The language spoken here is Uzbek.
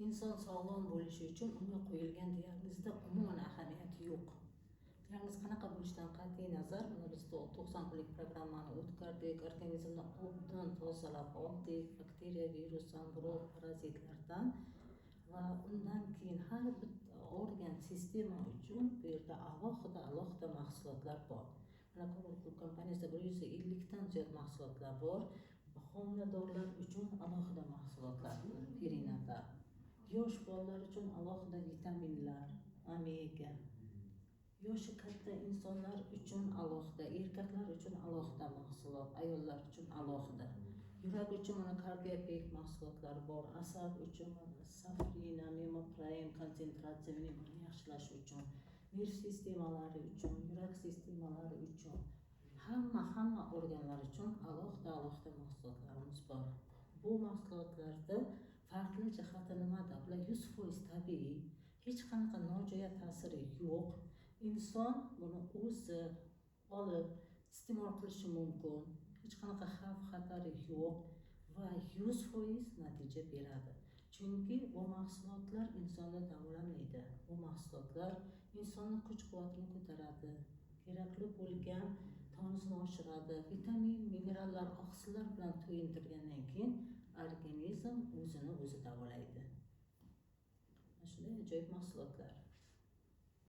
inson sog'lom bo'lishi uchun unga qo'yilgan diagnozda umuman ahamiyati yo'q. Diagnoz qanaqa bo'lishidan qat'iy nazar, mana biz 90 kunlik programmani o'tkazdik, organizmni obdan tozalab oldik, bakteriya, virus, zamburug', parazitlardan va undan keyin har bitta organ sistema uchun bu yerda alohida mahsulotlar bor. Mana Coral kompaniyasida 150 dan ziyod mahsulotlar bor. Homiladorlar uchun alohida mahsulotlar, perinatal. Yosh bolalar uchun alohida vitaminlar, omega. Yoshi katta insonlar uchun alohida, erkaklar uchun alohida mahsulot, ayollar uchun alohida. Yurak uchun mana kardiopek mahsulotlar bor, asab uchun safrina, memoprime konsentratsiyani yaxshilash uchun, nerv sistemalari uchun, yurak sistemalari uchun, hamma organlar uchun alohida mahsulotlarimiz bor. Bu mahsulotlarda farqli jihati nimada? Bular 100% tabiiy, hech qanaqa nojo'ya ta'siri yo'q. Inson buni o'zi olib iste'mol qilishi mumkin. Hech qanaqa xavf-xatari yo'q va 100% natija beradi. Chunki bu mahsulotlar insonni davolamaydi. Bu mahsulotlar insonning kuch-quvvatini ko'taradi, kerakli bo'lgan tonusini oshiradi, vitamin, minerallar, oqsillar bilan to'yintirgandan keyin organizm o'zini o'zi davolaydi. Shunday ajoyib mahsulotlar.